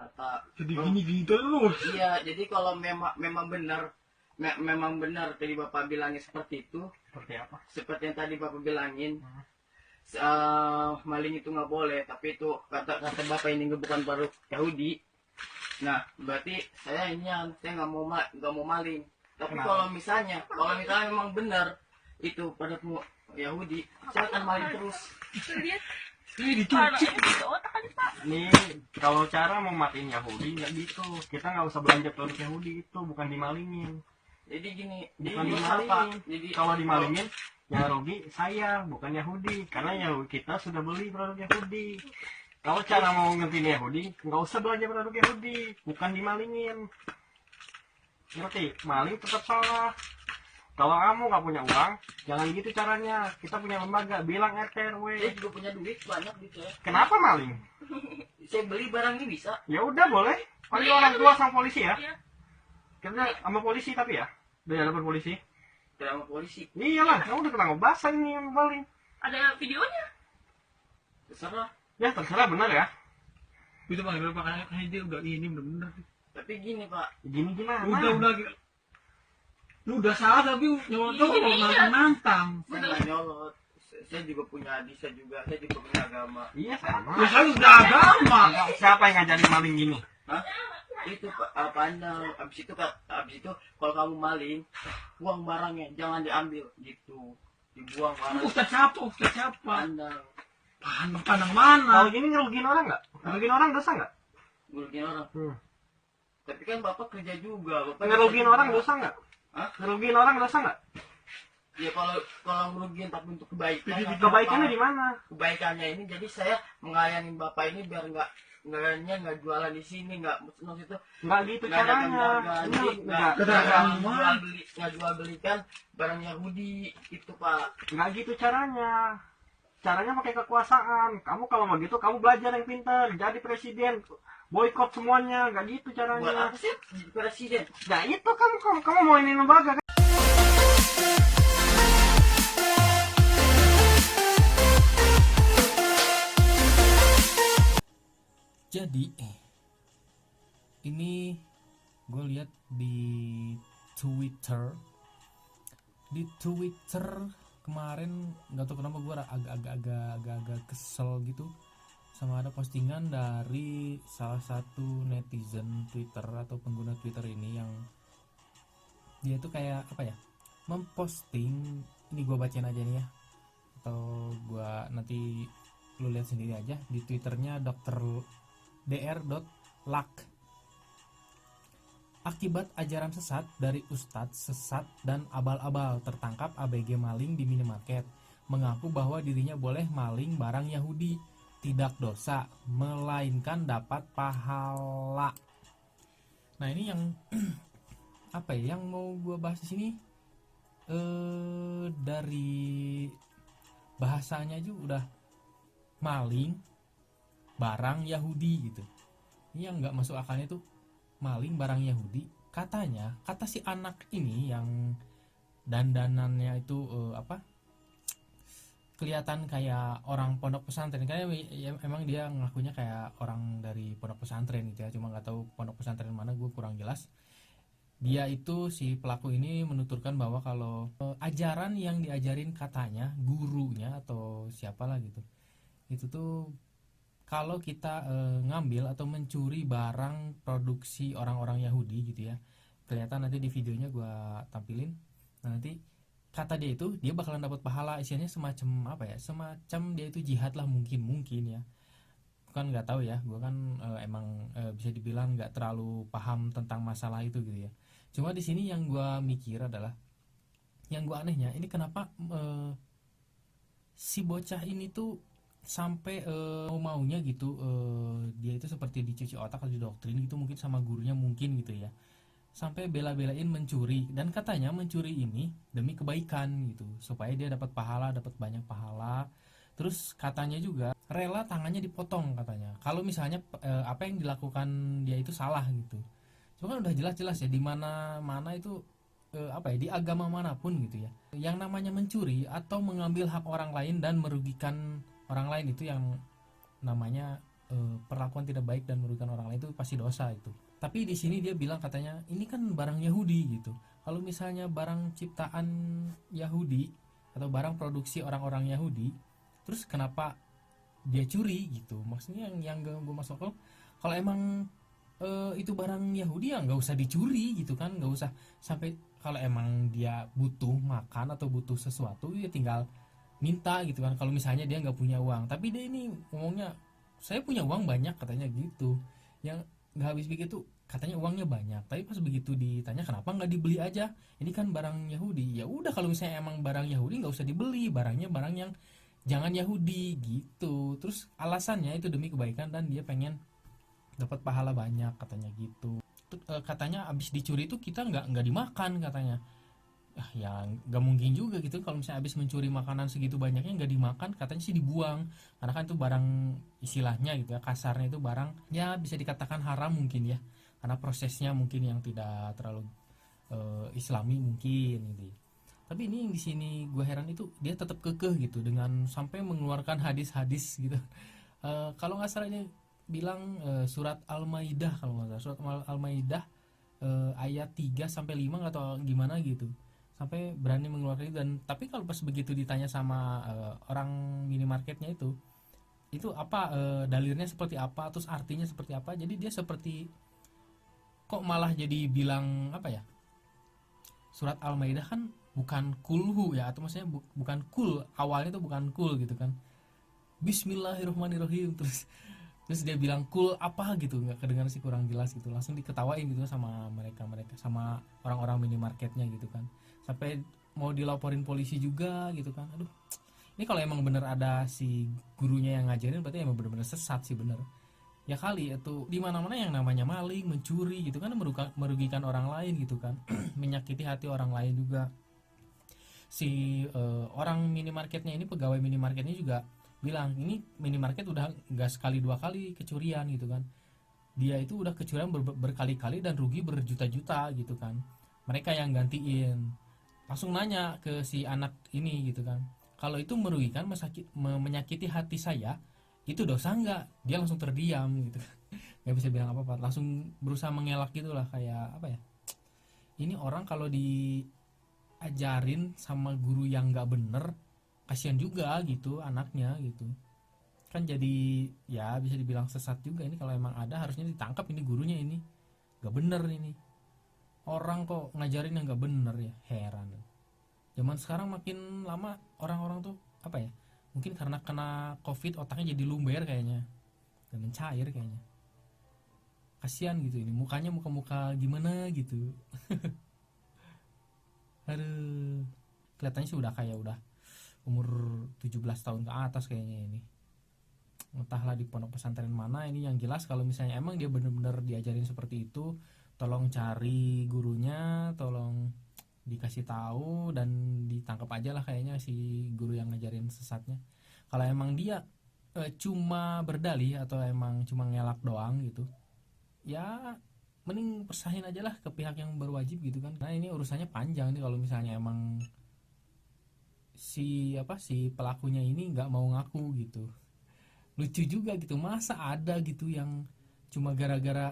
kata. Jadi gini terus. Iya, jadi kalau memang benar tadi Bapak bilangnya seperti itu. Seperti apa? Seperti yang tadi Bapak bilangin. Maling itu nggak boleh, tapi itu kata Bapak ini bukan baru Yahudi. Nah, berarti saya nggak mau maling. Tapi kalau misalnya memang benar itu pada Yahudi, saya akan maling terus. Lihat. Ini dicuci. Nih, kalau cara mau matiin Yahudi nggak gitu. Kita nggak usah belanja produk Yahudi, itu bukan dimalingin. Jadi gini, Bukan jadi dimalingin. Jadi Kalau dimalingin, yang rugi saya, bukan Yahudi. Karena Yahudi kita sudah beli produk Yahudi. Kalau cara mau ngertiin Yahudi, nggak usah belanja produk Yahudi, bukan dimalingin. Ngerti? Maling tetap salah. Kalau kamu nggak punya uang, jangan gitu caranya. Kita punya lembaga, bilang RT RW. saya juga punya duit banyak gitu ya. Kenapa maling? Saya beli barang ini bisa. Ya udah boleh. Panggil orang tua sama polisi ya. Iya. Kita sama polisi tapi ya. Udah lapor polisi. Tidak sama polisi. Iyalah, ya udah ketangkep basah ini yang maling. Ada videonya. Terserah. Ya terserah benar ya. Itu panggil Pak dia udah ini bener-bener. Tapi gini Pak, Gini gimana? Udah. Lu udah salah tapi nyolot nantang. saya nggak nyolot. Saya juga punya adik, saya juga punya agama. Iya sama. Ya saya udah agama. Siapa yang ngajarin maling gini? Hah? Itu Pak, pandang. Abis itu kalau kamu maling, buang barangnya, jangan diambil gitu. Dibuang barang. Ustaz siapa? Pandang. Pandang mana? Kalau gini ngerugiin orang nggak? Ngerugiin orang dosa nggak? Ngerugiin orang. Tapi kan Bapak kerja juga. Bapak Ngerugiin orang dosa nggak? Hah? Ngerugiin orang dosa nggak? Ya kalau ngerugiin tapi untuk kebaikan. Kebaikannya di mana? Kebaikannya ini jadi saya mengayanin Bapak ini biar nggak jualan di sini, nggak maksud itu Nggak gitu caranya. nggak jual belikan barang Yahudi itu Pak. Nggak gitu caranya. Caranya pakai kekuasaan. Kamu kalau mau gitu, kamu belajar yang pintar. Jadi presiden. Boykot semuanya. Nggak gitu Buat caranya. apa sih jadi presiden? Nah itu kamu mau ini lembaga kan? Jadi ini gue lihat di Twitter kemarin, nggak tahu kenapa gue agak kesel gitu sama ada postingan dari salah satu netizen Twitter atau pengguna Twitter ini yang dia tuh kayak apa ya, memposting, ini gue bacain aja nih ya, atau gue nanti lu lihat sendiri aja di Twitternya Dr. Akibat ajaran sesat dari ustadz sesat dan abal-abal, tertangkap ABG maling di minimarket, mengaku bahwa dirinya boleh maling barang Yahudi, tidak dosa melainkan dapat pahala. Nah ini yang apa ya yang mau gue bahas di sini, dari bahasanya aja udah maling barang Yahudi gitu. Ini yang nggak masuk akalnya tuh, maling barang Yahudi. Kata si anak ini yang dandanannya itu kelihatan kayak orang pondok pesantren, kayak ya, emang dia ngakunya kayak orang dari pondok pesantren gitu ya, cuma nggak tahu pondok pesantren mana, gue kurang jelas. Dia itu, si pelaku ini menuturkan bahwa kalau ajaran yang diajarin katanya gurunya atau siapalah gitu, itu tuh kalau kita ngambil atau mencuri barang produksi orang-orang Yahudi gitu ya, kelihatan nanti di videonya gue tampilin. Nah, nanti kata dia itu dia bakalan dapat pahala, isinya semacam apa ya, semacam dia itu jihad lah mungkin ya, kan nggak tahu ya, gue kan emang bisa dibilang nggak terlalu paham tentang masalah itu gitu ya. Cuma di sini yang gue mikir adalah, yang gue anehnya ini kenapa si bocah ini tuh sampai maunya gitu, dia itu seperti dicuci otak atau didoktrin gitu mungkin sama gurunya mungkin gitu ya, sampai bela-belain mencuri, dan katanya mencuri ini demi kebaikan gitu, supaya dia dapat pahala, dapat banyak pahala. Terus katanya juga rela tangannya dipotong katanya kalau misalnya apa yang dilakukan dia itu salah gitu. Cuma kan udah jelas-jelas ya di mana-mana itu apa ya, di agama manapun gitu ya, yang namanya mencuri atau mengambil hak orang lain dan merugikan orang lain itu yang namanya perlakuan tidak baik dan merugikan orang lain itu pasti dosa itu. Tapi di sini dia bilang katanya ini kan barang Yahudi gitu. Kalau misalnya barang ciptaan Yahudi atau barang produksi orang-orang Yahudi, terus kenapa dia curi gitu? Maksudnya yang gue masuk kalau emang itu barang Yahudi ya nggak usah dicuri gitu kan, nggak usah sampai, kalau emang dia butuh makan atau butuh sesuatu ya tinggal minta gitu kan, kalau misalnya dia nggak punya uang. Tapi dia ini ngomongnya saya punya uang banyak katanya gitu, yang nggak habis pikir tuh katanya uangnya banyak, tapi pas begitu ditanya kenapa nggak dibeli aja, ini kan barang Yahudi. Ya udah, kalau misalnya emang barang Yahudi nggak usah dibeli, barangnya barang yang jangan Yahudi gitu. Terus alasannya itu demi kebaikan dan dia pengen dapat pahala banyak katanya gitu. Katanya abis dicuri itu kita nggak dimakan katanya. Ya nggak mungkin juga gitu, kalau misalnya abis mencuri makanan segitu banyaknya nggak dimakan, katanya sih dibuang, karena kan itu barang, istilahnya gitu ya, kasarnya itu barang ya bisa dikatakan haram mungkin ya, karena prosesnya mungkin yang tidak terlalu islami mungkin gitu. Tapi ini yang di sini gue heran itu dia tetap kekeh gitu dengan sampai mengeluarkan hadis-hadis gitu. Kalau nggak salah ini bilang surat Al-Maidah, kalau nggak salah surat Al-Maidah ayat 3 sampai 5 atau gimana gitu, sampai berani mengeluarkan itu. Dan tapi kalau pas begitu ditanya sama orang minimarketnya itu apa dalilnya seperti apa, terus artinya seperti apa, jadi dia seperti kok malah jadi bilang apa ya, surat Al-Maidah kan bukan kulhu ya, atau maksudnya bukan kul, awalnya tuh bukan kul gitu kan, Bismillahirrahmanirrahim, terus dia bilang kul apa gitu, nggak kedengaran sih, kurang jelas gitu, langsung diketawain gitu sama mereka sama orang-orang minimarketnya gitu kan, sampai mau dilaporin polisi juga gitu kan. Aduh, ini kalau emang bener ada si gurunya yang ngajarin berarti emang bener-bener sesat sih, bener ya kali itu. Di mana-mana yang namanya maling, mencuri gitu kan merugikan orang lain gitu kan menyakiti hati orang lain juga. Si orang minimarketnya ini, pegawai minimarketnya juga bilang ini minimarket udah nggak sekali dua kali kecurian gitu kan, dia itu udah kecurian berkali-kali dan rugi berjuta-juta gitu kan, mereka yang gantiin. Langsung nanya ke si anak ini gitu kan, kalau itu merugikan, menyakiti hati saya, itu dosa nggak? Dia langsung terdiam gitu, nggak bisa bilang apa-apa, langsung berusaha mengelak gitulah, kayak apa ya, ini orang kalau diajarin sama guru yang nggak bener, kasihan juga gitu anaknya gitu kan, jadi ya bisa dibilang sesat juga. Ini kalau emang ada harusnya ditangkap ini gurunya, ini gak bener, ini orang kok ngajarin yang gak bener ya, heran. Zaman sekarang makin lama orang-orang tuh apa ya, mungkin karena kena covid otaknya jadi lumber kayaknya dan mencair kayaknya, kasihan gitu, ini mukanya muka-muka gimana gitu aduh, kelihatannya sih udah kayak udah umur 17 tahun ke atas kayaknya ini, entahlah di pondok pesantren mana. Ini yang jelas kalau misalnya emang dia bener-bener diajarin seperti itu, tolong cari gurunya, tolong dikasih tahu dan ditangkap aja lah kayaknya si guru yang ngajarin sesatnya. Kalau emang dia cuma berdalih atau emang cuma ngelak doang gitu, ya mending persahin aja lah ke pihak yang berwajib gitu kan. Nah ini urusannya panjang nih kalau misalnya emang si pelakunya ini nggak mau ngaku gitu. Lucu juga gitu, masa ada gitu yang cuma gara-gara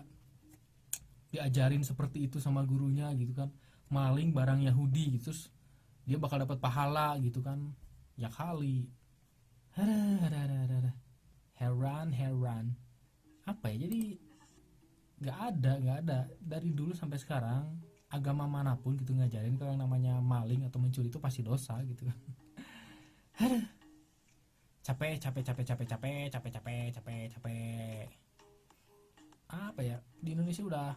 diajarin seperti itu sama gurunya gitu kan, maling barang Yahudi gitu, terus dia bakal dapat pahala gitu kan, ya kali. Heran apa ya, jadi nggak ada dari dulu sampai sekarang agama manapun gitu ngajarin kalau yang namanya maling atau mencuri itu pasti dosa gitu kan. capek apa ya, di Indonesia udah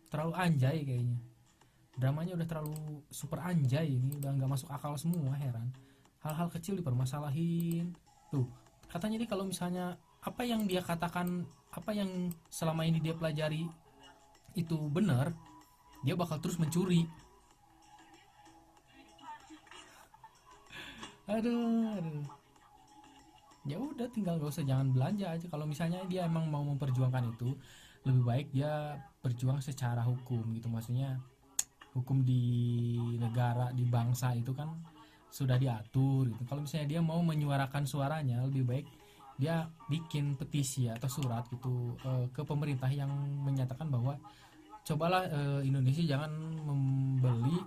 terlalu anjay kayaknya, dramanya udah terlalu super anjay, ini udah nggak masuk akal semua. Heran, hal-hal kecil dipermasalahin tuh. Katanya nih kalau misalnya apa yang dia katakan, apa yang selama ini dia pelajari itu benar, dia bakal terus mencuri. Aduh. Ya udah, tinggal gak usah, jangan belanja aja. Kalau misalnya dia emang mau memperjuangkan itu, lebih baik dia berjuang secara hukum gitu. Maksudnya hukum di negara, di bangsa itu kan sudah diatur gitu. Kalau misalnya dia mau menyuarakan suaranya, lebih baik dia bikin petisi atau surat gitu ke pemerintah yang menyatakan bahwa cobalah Indonesia jangan membeli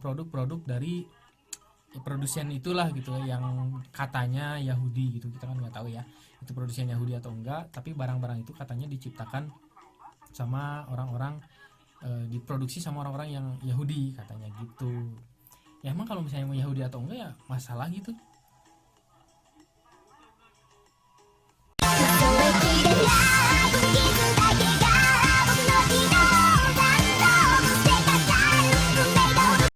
produk-produk dari produsen itulah gitu yang katanya Yahudi gitu. Kita kan nggak tahu ya itu produsen Yahudi atau enggak, tapi barang-barang itu katanya diciptakan sama orang-orang diproduksi sama orang-orang yang Yahudi katanya gitu. Ya emang kalau misalnya mau Yahudi atau enggak ya masalah gitu.